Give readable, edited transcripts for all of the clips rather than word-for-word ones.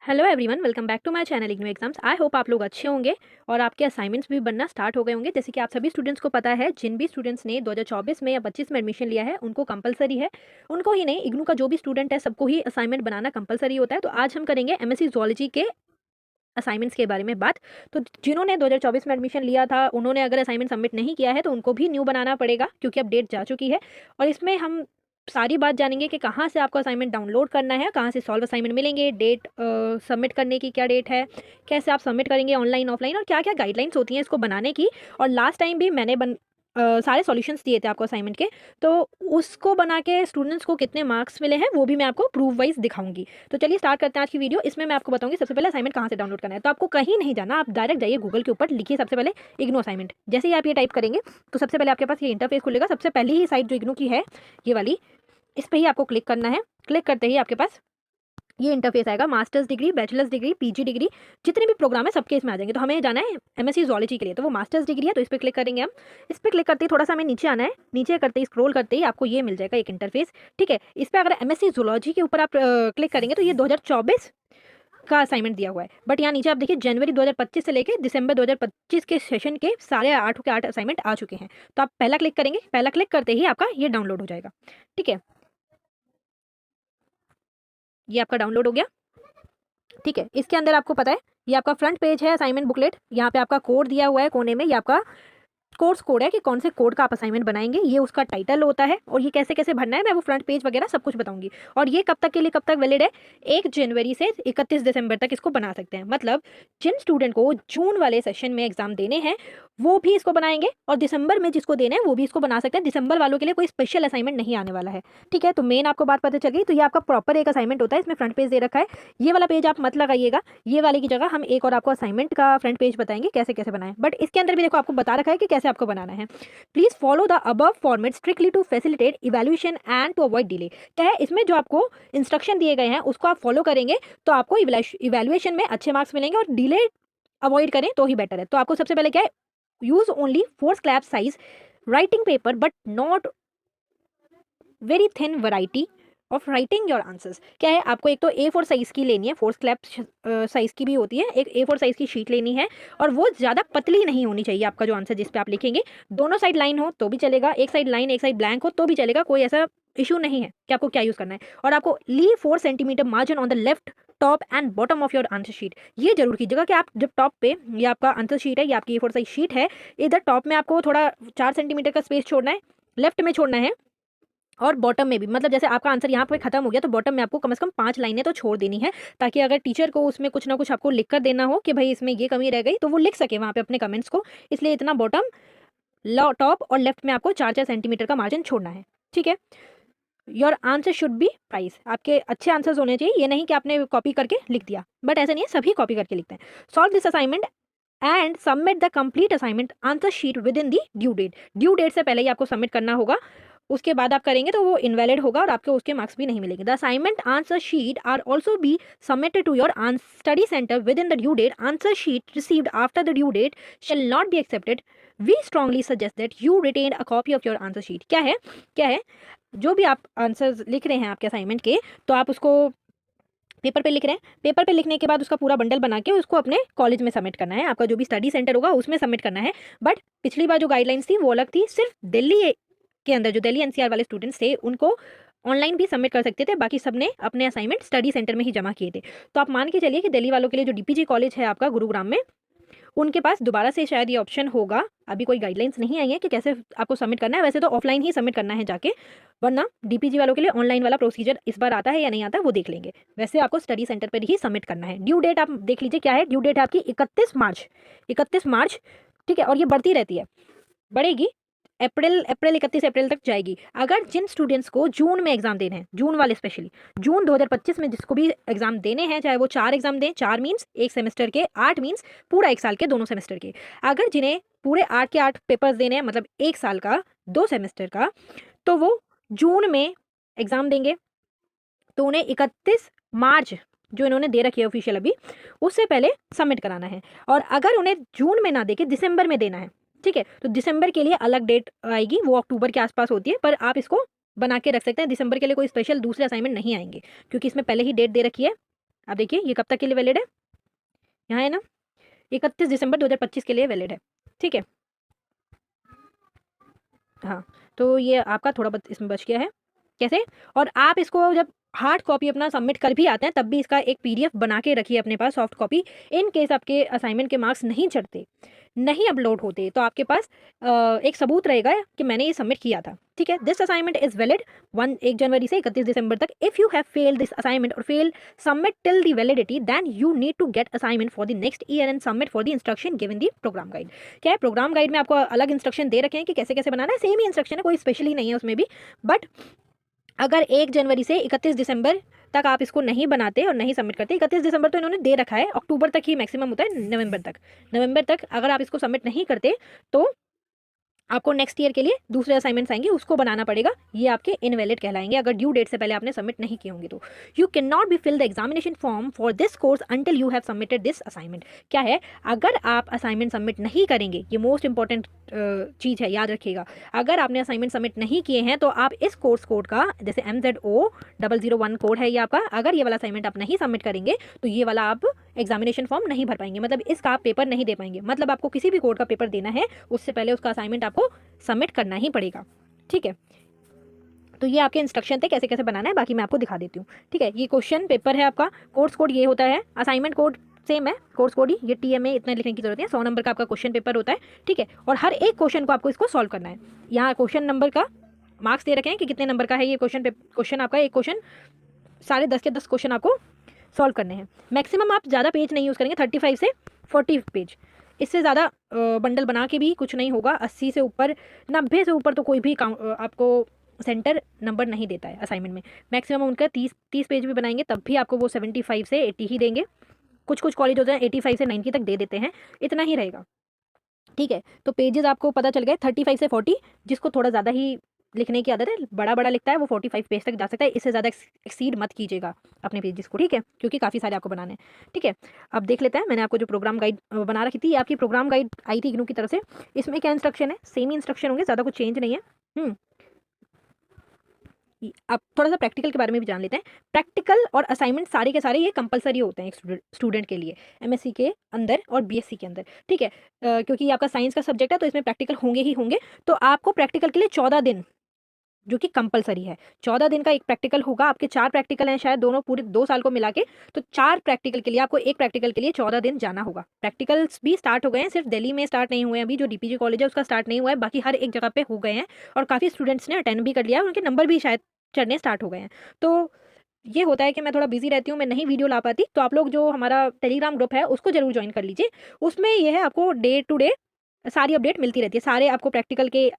Hello everyone, welcome back to my channel IGNOU exams. I hope आप लोग अच्छे होंगे और आपके असाइनमेंट्स भी बनना स्टार्ट हो गए होंगे। जैसे कि आप सभी स्टूडेंट्स को पता है, जिन भी स्टूडेंट्स ने 2024 में या 25 में एडमिशन लिया है उनको कंपलसरी है, उनको ही नहीं, इग्नू का जो भी स्टूडेंट है सबको ही असाइनमेंट बनाना कंपलसरी होता है। तो आज हम करेंगे एमएससी जूलॉजी के असाइनमेंट्स के बारे में बात। तो जिन्होंने 2024 में एडमिशन लिया था, उन्होंने अगर असाइनमेंट सबमिट नहीं किया है तो उनको भी न्यू बनाना पड़ेगा, क्योंकि अब डेट जा चुकी है। और इसमें हम सारी बात जानेंगे कि कहाँ से आपको असाइनमेंट डाउनलोड करना है, कहाँ से सॉल्व असाइनमेंट मिलेंगे, डेट सबमिट करने की क्या डेट है, कैसे आप सबमिट करेंगे ऑनलाइन ऑफलाइन, और क्या क्या गाइडलाइंस होती हैं इसको बनाने की। और लास्ट टाइम भी मैंने सारे सॉल्यूशंस दिए थे आपको असाइनमेंट के, तो उसको बना के स्टूडेंट्स को कितने मार्क्स मिले हैं वो भी मैं आपको प्रूफ वाइज दिखाऊंगी। तो चलिए स्टार्ट करते हैं आज की वीडियो। इसमें मैं आपको बताऊंगी सबसे पहले असाइनमेंट कहाँ से डाउनलोड करना है। तो आपको कहीं नहीं जाना, आप डायरेक्ट जाइए गूगल के ऊपर, लिखिए सबसे पहले इग्नू असाइनमेंट। जैसे ही आप ये टाइप करेंगे तो सबसे पहले आपके पास ये इंटरफेस खुलेगा। सबसे पहली ही साइट जो इग्नू की है, ये वाली, इस पर ही आपको क्लिक करना है। क्लिक करते ही आपके पास ये इंटरफेस आएगा। Masters degree, bachelors degree, PG degree, जितने भी प्रोग्राम है सबके इसमें आ जाएंगे। तो हमें जाना है एमएससी जूलॉजी के लिए, तो वो मास्टर्स डिग्री है, तो इस पर क्लिक करेंगे हम। इस पर क्लिक करते ही थोड़ा सा हमें नीचे आना है। नीचे करते ही स्क्रॉल करते ही आपको ये मिल जाएगा एक इंटरफेस। ठीक है, इस पर अगर एमएससी जूलॉजी के ऊपर आप क्लिक करेंगे तो ये 2024 का असाइनमेंट दिया हुआ है। बट यहाँ नीचे आप देखिए जनवरी 2025 से लेकर दिसंबर 2025 के सेशन के सारे 8 के 8 असाइनमेंट आ चुके हैं। तो आप पहला क्लिक करेंगे, पहला क्लिक करते ही आपका ये डाउनलोड हो जाएगा। ठीक है, ये आपका डाउनलोड हो गया। ठीक है, इसके अंदर आपको पता है ये आपका फ्रंट पेज है, असाइनमेंट बुकलेट। यहाँ पे आपका कोड दिया हुआ है कोने में, ये आपका कोर्स कोड है कि कौन से कोड का आप असाइनमेंट बनाएंगे। ये उसका टाइटल होता है, और ये कैसे कैसे भरना है मैं वो फ्रंट पेज वगैरह सब कुछ बताऊंगी। और ये कब तक के लिए, कब तक वैलिड है, 1 जनवरी से 31 दिसंबर तक इसको बना सकते हैं। मतलब जिन स्टूडेंट को जून वाले सेशन में एग्जाम देने हैं वो भी इसको बनाएंगे, और दिसंबर में जिसको देना है वो भी इसको बना सकते हैं। दिसंबर वालों के लिए कोई स्पेशल असाइनमेंट नहीं आने वाला है। ठीक है, तो मेन आपको बात पता चल गई। तो ये आपका प्रॉपर एक असाइनमेंट होता है, इसमें फ्रंट पेज दे रखा है। ये वाला पेज आप मत लगाइएगा, ये वाले की जगह हम एक और आपको असाइनमेंट का फ्रंट पेज बताएंगे कैसे कैसे बनाएं। बट इसके अंदर भी देखो आपको बता रखा है कि कैसे आपको बनाना है। Please follow the above format strictly to facilitate evaluation and to avoid delay. क्या है, इसमें जो आपको इंस्ट्रक्शन दिए गए हैं उसको आप फॉलो करेंगे तो आपको इवैल्यूएशन में अच्छे मार्क्स मिलेंगे, और डिले अवॉइड करें तो ही बेटर है। तो आपको सबसे पहले क्या है, use only 4 slab size writing paper but not very thin variety of writing your answers. क्या है, आपको एक तो A4 साइज की लेनी है, 4 स्लैब साइज की भी होती है, एक A4 साइज की शीट लेनी है, और वो ज़्यादा पतली नहीं होनी चाहिए। आपका जो आंसर जिस पे आप लिखेंगे, दोनों साइड लाइन हो तो भी चलेगा, एक साइड लाइन एक साइड ब्लैंक हो तो भी चलेगा, कोई ऐसा इशू नहीं है कि आपको क्या यूज़ करना है। और आपको leave 4 centimetre margin on the left top and bottom of your answer sheet. ये जरूर कीजिएगा कि आप जब टॉप पे, ये आपका आंसर शीट है, ये आपकी A4 साइज शीट है, इधर टॉप में आपको थोड़ा 4 सेंटीमीटर का स्पेस छोड़ना है, लेफ्ट में छोड़ना है, और बॉटम में भी। मतलब जैसे आपका आंसर यहाँ पे खत्म हो गया तो बॉटम में आपको कम से कम 5 लाइनें तो छोड़ देनी है, ताकि अगर टीचर को उसमें कुछ ना कुछ आपको लिख कर देना हो कि भाई इसमें ये कमी रह गई, तो वो लिख सके वहाँ पे अपने कमेंट्स को। इसलिए इतना बॉटम, टॉप और लेफ्ट में आपको 4-4 सेंटीमीटर का मार्जिन छोड़ना है। ठीक है, your answer should be price. आपके अच्छे आंसर्स होने चाहिए, ये नहीं कि आपने कॉपी करके लिख दिया, बट ऐसा नहीं है, सभी कॉपी करके लिखते हैं। Solve this assignment and submit the complete assignment answer sheet within the due date. Due date से पहले ही आपको सबमिट करना होगा, उसके बाद आप करेंगे तो वो इनवैलिड होगा और आपको उसके मार्क्स भी नहीं मिलेंगे। The assignment answer sheet are also be submitted to your study centre within the due date. Answer sheet received after the due date shall not be accepted. We strongly suggest that you retain a copy of your answer sheet. क्या है, जो भी आप answers लिख रहे हैं आपके assignment के, तो आप उसको पेपर पे लिख रहे हैं, पेपर पे लिखने के बाद उसका पूरा बंडल बना के उसको अपने कॉलेज में सबमिट करना है। आपका जो भी स्टडी सेंटर होगा उसमें सबमिट करना है। बट पिछली बार जो गाइडलाइंस थी वो अलग थी, सिर्फ दिल्ली के अंदर जो दिल्ली एनसीआर वाले स्टूडेंट्स थे उनको ऑनलाइन भी सबमिट कर सकते थे, बाकी सबने अपने असाइनमेंट स्टडी सेंटर में ही जमा किए थे। तो आप मान के चलिए कि दिल्ली वालों के लिए जो डीपीजी कॉलेज है आपका गुरुग्राम में, उनके पास दोबारा से शायद ये ऑप्शन होगा। अभी कोई गाइडलाइंस नहीं आई है कि कैसे आपको सबमिट करना है, वैसे तो ऑफलाइन ही सबमिट करना है जाके, वरना डीपीजी वालों के लिए ऑनलाइन वाला प्रोसीजर इस बार आता है या नहीं आता है वो देख लेंगे। वैसे आपको स्टडी सेंटर पर ही सबमिट करना है। ड्यू डेट आप देख लीजिए क्या है, ड्यू डेट है आपकी 31 मार्च, 31 मार्च। ठीक है, और ये बढ़ती रहती है, बढ़ेगी, अप्रैल 31 अप्रैल तक जाएगी। अगर जिन स्टूडेंट्स को जून में एग्जाम देने हैं, जून वाले स्पेशली, जून 2025 में जिसको भी एग्जाम देने हैं, चाहे वो 4 एग्जाम दें, 4 मीन्स 1 सेमेस्टर के, 8 मीन्स पूरा 1 साल के दोनों सेमेस्टर के, अगर जिन्हें पूरे 8 के 8 पेपर्स देने हैं, मतलब 1 साल का 2 सेमेस्टर का, तो वो जून में एग्जाम देंगे। तो उन्हें 31 मार्च जो इन्होंने दे रखी है ऑफिशियल अभी, उससे पहले सबमिट कराना है। और अगर उन्हें जून में ना देके दिसंबर में देना है, ठीक है, तो दिसंबर के लिए अलग डेट आएगी, वो अक्टूबर के आसपास होती है, पर आप इसको बना के रख सकते हैं। दिसंबर के लिए कोई स्पेशल दूसरे असाइनमेंट नहीं आएंगे, क्योंकि इसमें पहले ही डेट दे रखी है आप देखिए ये कब तक के लिए वैलिड है, यहाँ है ना, 31 दिसंबर 2025 के लिए वैलिड है। ठीक है, हाँ, तो ये आपका थोड़ा बहुत इसमें बच गया है। कैसे? और आप इसको जब हार्ड कॉपी अपना सबमिट कर भी आते हैं तब भी इसका एक पीडीएफ बना के रखिए अपने पास, सॉफ्ट कॉपी। इन केस आपके असाइनमेंट के मार्क्स नहीं चढ़ते, नहीं अपलोड होते, तो आपके पास एक सबूत रहेगा कि मैंने ये सबमिट किया था। ठीक है, दिस असाइनमेंट इज वैलिड 1 जनवरी से 31 दिसंबर तक। If you have failed this assignment और fail submit till the validity, then you need to get assignment for the next year and submit for the instruction given the programme guide. क्या है, programme guide में आपको अलग instruction दे रखे हैं कि कैसे कैसे बनाना है, सेम ही इंस्ट्रक्शन है, कोई स्पेशल ही नहीं है उसमें भी। बट अगर 1 जनवरी से 31 दिसंबर तक आप इसको नहीं बनाते और नहीं सबमिट करते, 31 दिसंबर तो इन्होंने दे रखा है, अक्टूबर तक ही मैक्सिमम होता है, नवंबर तक अगर आप इसको सबमिट नहीं करते तो आपको नेक्स्ट ईयर के लिए दूसरे असाइनमेंट्स आएंगे, उसको बनाना पड़ेगा, ये आपके इनवैलिड कहलाएंगे अगर ड्यू डेट से पहले आपने सबमिट नहीं किए होंगे तो। You can not be fill the examination form for this course until you have submitted this assignment. क्या है, अगर आप असाइनमेंट सबमिट नहीं करेंगे, ये मोस्ट इंपॉर्टेंट चीज़ है, याद रखिएगा, अगर आपने असाइनमेंट सबमिट नहीं किए हैं तो आप इस कोर्स कोड का, जैसे MZO001 कोड है ये आपका, अगर ये वाला असाइनमेंट आप नहीं सबमिट करेंगे तो ये वाला आप एग्जामिनेशन फॉर्म नहीं भर पाएंगे, मतलब इसका आप पेपर नहीं दे पाएंगे। मतलब आपको किसी भी कोड का पेपर देना है उससे पहले उसका असाइनमेंट आपको सबमिट करना ही पड़ेगा। ठीक है, तो ये आपके इंस्ट्रक्शन थे कैसे कैसे बनाना है, बाकी मैं आपको दिखा देती हूँ। ठीक है, ये क्वेश्चन पेपर है आपका, कोर्स कोड ये होता है, असाइनमेंट कोड सेम है, कोर्स कोड ही, ये TMA इतना लिखने की जरूरत है, 100 नंबर का आपका क्वेश्चन पेपर होता है। ठीक है, और हर एक क्वेश्चन को आपको इसको सॉल्व करना है। यहाँ क्वेश्चन नंबर का मार्क्स दे रखे हैं कि कितने नंबर का है ये क्वेश्चन आपका, एक क्वेश्चन 10.5 के 10 क्वेश्चन आपको सॉल्व करने हैं। मैक्सिमम आप ज़्यादा पेज नहीं यूज़ करेंगे, 35 से 40 पेज, इससे ज़्यादा बंडल बना के भी कुछ नहीं होगा। 80 से ऊपर, 90 से ऊपर तो कोई भी आपको सेंटर नंबर नहीं देता है असाइनमेंट में। मैक्सिमम उनका 30 पेज भी बनाएंगे तब भी आपको वो 75 से 80 ही देंगे। कुछ कुछ कॉलेज होते हैं 85 से 90 तक दे देते हैं, इतना ही रहेगा। ठीक है, तो पेजेस आपको पता चल गए, 35 से 40, जिसको थोड़ा ज़्यादा ही लिखने की आदत है, बड़ा बड़ा लिखता है, वो 45 पेज तक जा सकता है, इससे ज़्यादा एक्सीड मत कीजिएगा अपने पेजेस को। ठीक है, क्योंकि काफ़ी सारे आपको बनाने हैं। ठीक है, अब देख लेते हैं, मैंने आपको जो प्रोग्राम गाइड बना रखी थी, आपकी प्रोग्राम गाइड आई थी इग्नू की तरफ से, इसमें क्या इंस्ट्रक्शन है, सेम ही इंस्ट्रक्शन होंगे, ज़्यादा कुछ चेंज नहीं है। अब थोड़ा सा प्रैक्टिकल के बारे में भी जान लेते हैं। प्रैक्टिकल और असाइनमेंट सारे के सारे ये कंपलसरी होते हैं एक स्टूडेंट के लिए, MSc के अंदर और BSc के अंदर। ठीक है, क्योंकि ये आपका साइंस का सब्जेक्ट है तो इसमें प्रैक्टिकल होंगे ही होंगे। तो आपको प्रैक्टिकल के लिए 14 दिन, जो कि कंपलसरी है, 14 दिन का एक प्रैक्टिकल होगा। आपके 4 प्रैक्टिकल हैं शायद, दोनों पूरे 2 साल को मिला के, तो 4 प्रैक्टिकल के लिए आपको एक प्रैक्टिकल के लिए 14 दिन जाना होगा। प्रैक्टिकल्स भी स्टार्ट हो गए हैं, सिर्फ दिल्ली में स्टार्ट नहीं हुए हैं अभी, जो DPG कॉलेज है उसका स्टार्ट नहीं हुआ है, बाकी हर एक जगह पे हो गए हैं और काफ़ी स्टूडेंट्स ने अटेंड भी कर लिया है, उनके नंबर भी शायद चढ़ने स्टार्ट हो गए हैं। तो ये होता है कि मैं थोड़ा बिजी रहती हूँ, मैं नहीं वीडियो ला पाती, तो आप लोग जो हमारा टेलीग्राम ग्रुप है उसको जरूर ज्वाइन कर लीजिए। उसमें यह है, आपको डे टू डे सारी अपडेट मिलती रहती है, सारे आपको प्रैक्टिकल के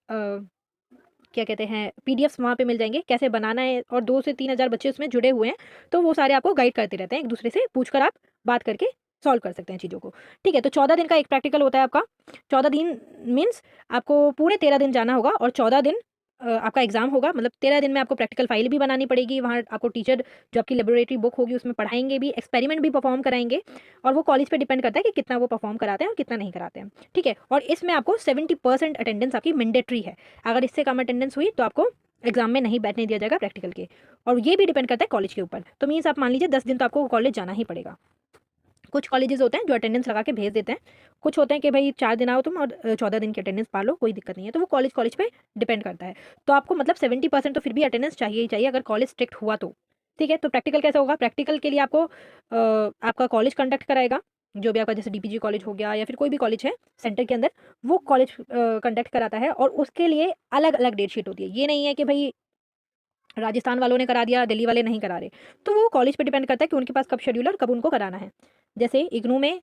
क्या कहते हैं PDFs वहाँ पे मिल जाएंगे, कैसे बनाना है, और 2 से 3 हज़ार बच्चे उसमें जुड़े हुए हैं, तो वो सारे आपको गाइड करते रहते हैं, एक दूसरे से पूछकर आप बात करके सॉल्व कर सकते हैं चीज़ों को। ठीक है, तो 14 दिन का एक प्रैक्टिकल होता है आपका, 14 दिन मीन्स आपको पूरे 13 दिन जाना होगा और 14 दिन आपका एग्जाम होगा। मतलब 13 दिन में आपको प्रैक्टिकल फाइल भी बनानी पड़ेगी, वहाँ आपको टीचर जो आपकी लेबोरेटरी बुक होगी उसमें पढ़ाएंगे भी, एक्सपेरिमेंट भी परफॉर्म कराएंगे, और वो कॉलेज पे डिपेंड करता है कि कितना वो परफॉर्म कराते हैं और कितना नहीं कराते हैं। ठीक है, और इसमें आपको 70% अटेंडेंस आपकी मैंडेटरी है, अगर इससे कम अटेंडेंस हुई तो आपको एग्जाम में नहीं बैठने दिया जाएगा प्रैक्टिकल के, और ये भी डिपेंड करता है कॉलेज के ऊपर। तो मीन्स आप मान लीजिए 10 दिन तो आपको कॉलेज जाना ही पड़ेगा। कुछ कॉलेजेस होते हैं जो अटेंडेंस लगा के भेज देते हैं, कुछ होते हैं कि भाई 4 दिन आओ तुम और 14 दिन की अटेंडेंस पा लो, कोई दिक्कत नहीं है, तो वो कॉलेज पे डिपेंड करता है। तो आपको मतलब 70% तो फिर भी अटेंडेंस चाहिए ही चाहिए अगर कॉलेज स्ट्रिक्ट हुआ तो। ठीक है, तो प्रैक्टिकल कैसे होगा, प्रैक्टिकल के लिए आपको आपका कॉलेज कंडक्ट कराएगा, जो भी आपका जैसे DPG कॉलेज हो गया या फिर कोई भी कॉलेज है सेंटर के अंदर, वो कॉलेज कंडक्ट कराता है, और उसके लिए अलग अलग डेट शीट होती है। ये नहीं है कि भाई राजस्थान वालों ने करा दिया, दिल्ली वाले नहीं करा रहे, तो वो कॉलेज पे डिपेंड करता है कि उनके पास कब शेड्यूल है और कब उनको कराना है। जैसे इग्नू में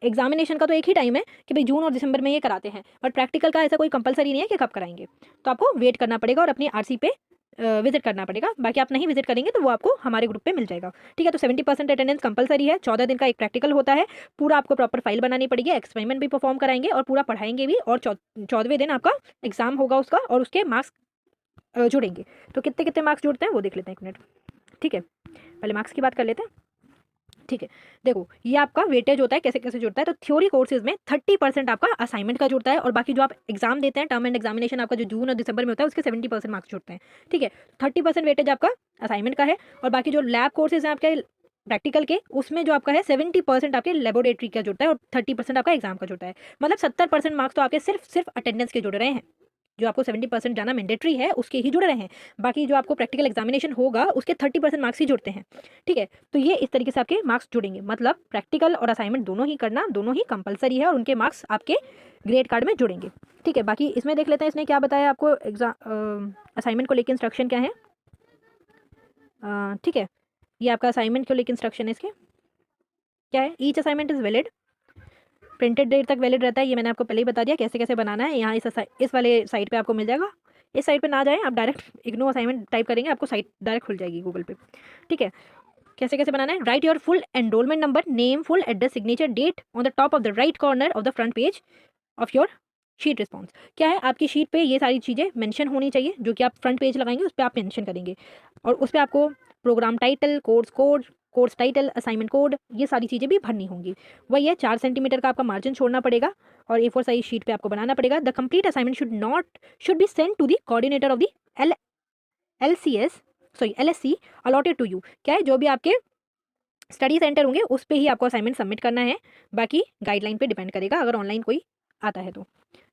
एग्जामिनेशन का तो एक ही टाइम है कि भाई जून और दिसंबर में ये कराते हैं, बट प्रैक्टिकल का ऐसा कोई कंपलसरी नहीं है कि कब कराएंगे, तो आपको वेट करना पड़ेगा और अपनी RC पे विजिट करना पड़ेगा। बाकी आप नहीं विजिट करेंगे तो वो आपको हमारे ग्रुप पे मिल जाएगा। ठीक है, तो 70% अटेंडेंस कंपलसरी है, 14 दिन का एक प्रैक्टिकल होता है, पूरा आपको प्रॉपर फाइल बनानी पड़ेगी, एक्सपेरिमेंट भी परफॉर्म कराएंगे और पूरा पढ़ाएंगे भी, और 14वें दिन आपका एग्जाम होगा उसका, और उसके मार्क्स जुड़ेंगे। तो कितने कितने मार्क्स जुड़ते हैं वो देख लेते हैं एक मिनट। ठीक है, पहले मार्क्स की बात कर लेते हैं। ठीक है, देखो ये आपका वेटेज होता है, कैसे कैसे जुड़ता है। तो थ्योरी कोर्सेज में 30% आपका असाइनमेंट का जुड़ता है, और बाकी जो आप एग्जाम देते हैं, टर्म एंड एग्जामिनेशन आपका जो जून और दिसंबर में होता है, उसके 70% मार्क्स जुड़ते हैं। ठीक है, 30% वेटेज आपका असाइनमेंट का है, और बाकी जो लैब कोर्सेज हैं आपके प्रैक्टिकल के, उसमें जो आपका है 70% आपके लेबोरेटरी का जुड़ता है और 30% आपका एग्जाम का जुड़ता है। मतलब 70% मार्क्स तो आपके सिर्फ अटेंडेंस के जुड़ रहे हैं। जो आपको 70% जाना मैंडेटरी है उसके ही जुड़ रहे हैं, बाकी जो आपको प्रैक्टिकल एग्जामिनेशन होगा उसके 30% मार्क्स ही जुड़ते हैं। ठीक है, तो ये इस तरीके से आपके मार्क्स जुड़ेंगे। मतलब प्रैक्टिकल और असाइनमेंट दोनों ही करना, दोनों ही कंपलसरी है और उनके मार्क्स आपके ग्रेड कार्ड में जुड़ेंगे। ठीक है, बाकी इसमें देख लेते हैं इसने क्या बताया आपको एग्जाम असाइनमेंट को लेकर इंस्ट्रक्शन क्या है। ठीक है, ये आपका असाइनमेंट को लेकर इंस्ट्रक्शन है इसके क्या है। Each assignment is valid, printed date तक वैलिड रहता है, ये मैंने आपको पहले ही बता दिया कैसे कैसे बनाना है। यहाँ इस वाले साइट पे आपको मिल जाएगा। इस साइट पे ना जाएं आप, डायरेक्ट इग्नू असाइनमेंट टाइप करेंगे आपको साइट डायरेक्ट खुल जाएगी गूगल पे। ठीक है, कैसे कैसे बनाना है। Write your full enrolment number, name, full address, signature, date on the top of the right corner of the front page of your sheet response. क्या है, आपकी शीट पे ये सारी चीज़ें मेंशन होनी चाहिए, जो कि आप फ्रंट पेज लगाएंगे उस पर आप मेंशन करेंगे। और उस पर आपको programme title, course title, assignment code, ये सारी चीज़ें भी भरनी होंगी। वही है, 4 सेंटीमीटर का आपका मार्जिन छोड़ना पड़ेगा और A4 साइज शीट पे आपको बनाना पड़ेगा। The complete assignment should be send to the coordinator of the LSC allotted to you. क्या है, जो भी आपके स्टडी सेंटर होंगे उस पे ही आपको असाइनमेंट सबमिट करना है, बाकी गाइडलाइन पे डिपेंड करेगा अगर ऑनलाइन कोई आता है तो।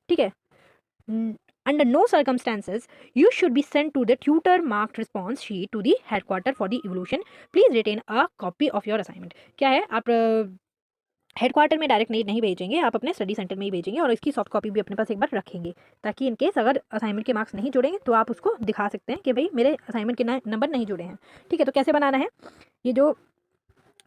ठीक है, under no circumstances you should be sent to the tutor marked response sheet to the headquarter for the evaluation. Please retain a copy of your assignment. क्या है, आप हेडक्वार्टर में डायरेक्ट नहीं भेजेंगे, आप अपने स्टडी सेंटर में ही भेजेंगे और इसकी सॉफ्ट कॉपी भी अपने पास एक बार रखेंगे, ताकि इनकेस अगर असाइनमेंट के मार्क्स नहीं जुड़ेंगे तो आप उसको दिखा सकते हैं कि भाई मेरे असाइनमेंट के नंबर नहीं जुड़े हैं। ठीक है, तो कैसे बनाना है, ये जो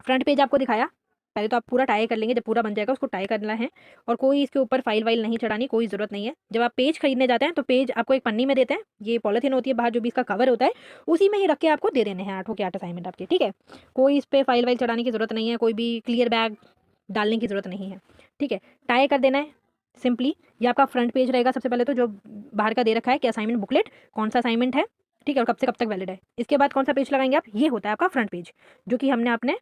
फ्रंट पेज आपको दिखाया, पहले तो आप पूरा टाई कर लेंगे, जब पूरा बन जाएगा उसको टाई करना है और कोई इसके ऊपर फाइल वाइल नहीं चढ़ानी, कोई ज़रूरत नहीं है। जब आप पेज खरीदने जाते हैं तो पेज आपको एक पन्नी में देते हैं, ये पॉलिथीन होती है बाहर जो भी इसका कवर होता है, उसी में ही रख के आपको दे देने हैं 8 के 8 असाइनमेंट आपके। ठीक है, कोई इस पर फाइल वाइल चढ़ाने की ज़रूरत नहीं है, कोई भी क्लियर बैग डालने की ज़रूरत नहीं है। ठीक है, टाई कर देना है सिंपली। ये आपका फ्रंट पेज रहेगा सबसे पहले तो, जो बाहर का दे रखा है कि असाइनमेंट बुकलेट कौन सा असाइनमेंट है, ठीक है, और कब से कब तक वैलिड है। इसके बाद कौन सा पेज लगाएंगे आप, ये होता है आपका फ्रंट पेज, जो कि हमने अपने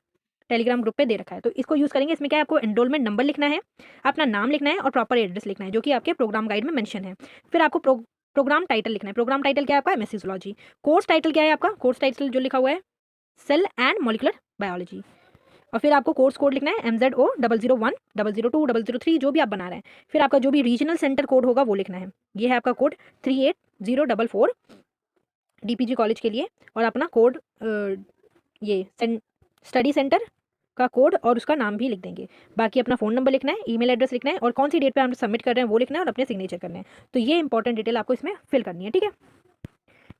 टेलीग्राम ग्रुप पे दे रखा है। तो इसको यूज़ करेंगे। इसमें क्या है, आपको एनरोलमेंट नंबर लिखना है, अपना नाम लिखना है और प्रॉपर एड्रेस लिखना है, जो कि आपके प्रोग्राम गाइड में मेंशन है। फिर आपको प्रोग्राम टाइटल लिखना है। प्रोग्राम टाइटल क्या है आपका, एमएससी जूलॉजी। कोर्स टाइटल क्या है आपका, कोर्स टाइटल जो लिखा हुआ है सेल एंड मॉलिक्यूलर बायोलॉजी। और फिर आपको कोर्स कोड लिखना है MZO 001 002 003, जो भी आप बना रहे हैं। फिर आपका जो भी रीजनल सेंटर कोड होगा वो लिखना है। ये है आपका कोड 38044 DPG कॉलेज के लिए, और अपना कोड ये स्टडी सेंटर का कोड और उसका नाम भी लिख देंगे। बाकी अपना फ़ोन नंबर लिखना है, ईमेल एड्रेस लिखना है और कौन सी डेट पे हम सबमिट कर रहे हैं वो लिखना है और अपने सिग्नेचर करने हैं। तो ये इंपॉर्टेंट डिटेल आपको इसमें फिल करनी है। ठीक है,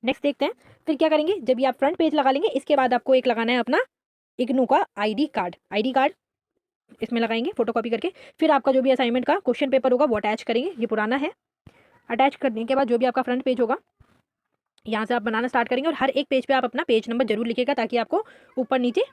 नेक्स्ट देखते हैं फिर क्या करेंगे। जब ये आप फ्रंट पेज लगा लेंगे, इसके बाद आपको एक लगाना है अपना इग्नू का ID कार्ड इसमें लगाएंगे फोटोकॉपी करके। फिर आपका जो भी असाइनमेंट का क्वेश्चन पेपर होगा वो अटैच करेंगे, ये पुराना है। अटैच करने के बाद जो भी आपका फ्रंट पेज होगा यहाँ से आप बनाना स्टार्ट करेंगे और हर एक पेज पे आप अपना पेज नंबर जरूर लिखिएगा, ताकि आपको ऊपर नीचे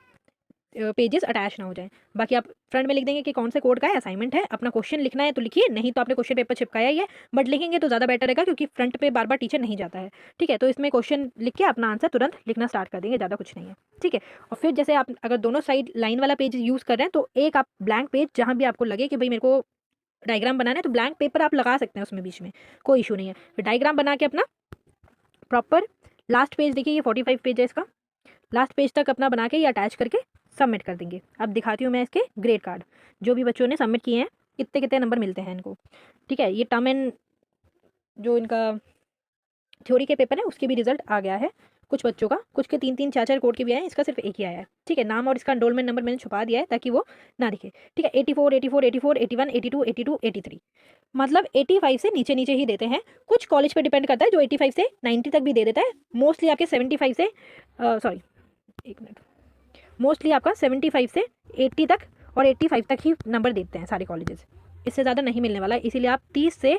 पेजेस अटैच ना हो जाए। बाकी आप फ्रंट में लिख देंगे कि कौन से कोड का है असाइनमेंट है। अपना क्वेश्चन लिखना है तो लिखिए, नहीं तो आपने क्वेश्चन पेपर चिपकाया ही है, बट लिखेंगे तो ज़्यादा बेटर रहेगा, क्योंकि फ्रंट पे बार बार टीचर नहीं जाता है। ठीक है, तो इसमें क्वेश्चन लिख के अपना आंसर तुरंत लिखना स्टार्ट कर देंगे, ज़्यादा कुछ नहीं है। ठीक है, और फिर जैसे आप अगर दोनों साइड लाइन वाला पेज यूज़ कर रहे हैं तो एक आप ब्लैंक पेज, जहाँ भी आपको लगे कि भाई मेरे को डायग्राम बनाना है, तो ब्लैंक पेपर आप लगा सकते हैं उसमें बीच में, कोई इशू नहीं है। फिर डायग्राम बना के अपना प्रॉपर लास्ट पेज, देखिए ये 45 पेज है इसका, लास्ट पेज तक अपना बना के ये अटैच करके सबमिट कर देंगे। अब दिखाती हूँ मैं इसके ग्रेड कार्ड, जो भी बच्चों ने सबमिट किए हैं कितने कितने नंबर मिलते हैं इनको। ठीक है, ये टर्म एंड जो इनका थ्योरी के पेपर है उसके भी रिजल्ट आ गया है कुछ बच्चों का, कुछ के 3-3 4-4 कोड के भी आए हैं, इसका सिर्फ एक ही आया है। ठीक है, नाम और इसका एनरोलमेंट नंबर मैंने छुपा दिया है ताकि वो ना दिखे। ठीक है, 84 84 84 81 82 82 83, मतलब 85 से नीचे नीचे ही देते हैं। कुछ कॉलेज पे डिपेंड करता है, जो 85 से 90 तक भी दे देता है। मोस्टली आपके 75 से सॉरी एक मिनट, मोस्टली आपका 75 से 80 तक और 85 तक ही नंबर देते हैं सारे कॉलेजेस, इससे ज़्यादा नहीं मिलने वाला। इसीलिए आप 35 से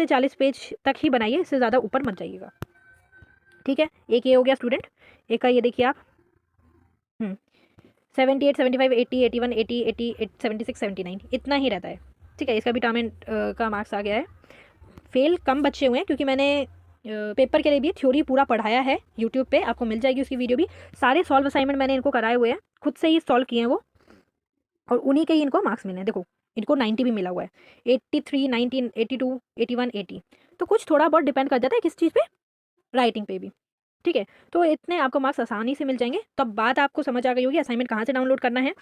40 पेज तक ही बनाइए, इससे ज़्यादा ऊपर मत जाइएगा। ठीक है, एक ये हो गया स्टूडेंट। एक का ये देखिए आप 78 75 80 81 80 80 76 79, इतना ही रहता है। ठीक है, इसका भी टर्म एंड का मार्क्स आ गया है। फेल कम बच्चे हुए हैं, क्योंकि मैंने पेपर के लिए भी थ्योरी पूरा पढ़ाया है यूट्यूब पे, आपको मिल जाएगी उसकी वीडियो भी। सारे सॉल्व असाइनमेंट मैंने इनको कराए हुए हैं, खुद से ही सॉल्व किए हैं वो, और उन्हीं के ही इनको मार्क्स मिले हैं। देखो इनको 90 भी मिला हुआ है, 83 19 82 81 80। तो कुछ थोड़ा बहुत डिपेंड कर जाता है किस चीज़ पे, राइटिंग पे भी। ठीक है, तो इतने आपको मार्क्स आसानी से मिल जाएंगे। तो अब बात आपको समझ आ गई होगी असाइनमेंट कहाँ से डाउनलोड करना है,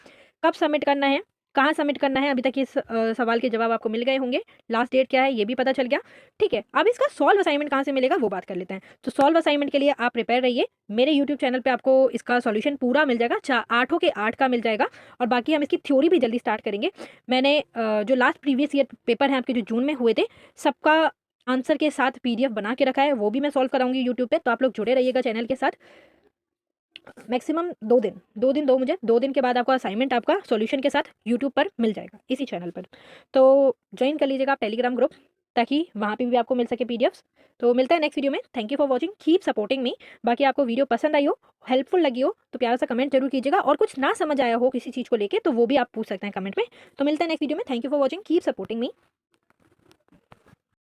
कब सबमिट करना है, कहाँ सबमिट करना है। अभी तक इस सवाल के जवाब आपको मिल गए होंगे। लास्ट डेट क्या है ये भी पता चल गया। ठीक है, अब इसका सॉल्व असाइनमेंट कहाँ से मिलेगा वो बात कर लेते हैं। तो सॉल्व असाइनमेंट के लिए आप प्रिपेयर रहिए। मेरे यूट्यूब चैनल पे आपको इसका सॉल्यूशन पूरा मिल जाएगा, 8 के 8 का मिल जाएगा। और बाकी हम इसकी थ्योरी भी जल्दी स्टार्ट करेंगे। मैंने जो लास्ट प्रीवियस ईयर पेपर हैं आपके जो जून में हुए थे, सबका आंसर के साथ पीडीएफ बना के रखा है, वो भी मैं सॉल्व कराऊंगी यूट्यूब पे। तो आप लोग जुड़े रहिएगा चैनल के साथ। मैक्सिमम 2 दिन के बाद आपका असाइनमेंट आपका सॉल्यूशन के साथ यूट्यूब पर मिल जाएगा इसी चैनल पर। तो ज्वाइन कर लीजिएगा आप टेलीग्राम ग्रुप, ताकि वहाँ पे भी आपको मिल सके पीडीएफ्स। तो मिलता है नेक्स्ट वीडियो में। Thank you for watching, keep supporting me. बाकी आपको वीडियो पसंद आई हो, हेल्पफुल लगी हो तो प्यारा सा कमेंट जरूर कीजिएगा। और कुछ ना समझ आया हो किसी चीज़ को लेकर तो वो भी आप पूछ सकते हैं कमेंट में। तो मिलता है नेक्स्ट वीडियो में। Thank you for watching, keep supporting me.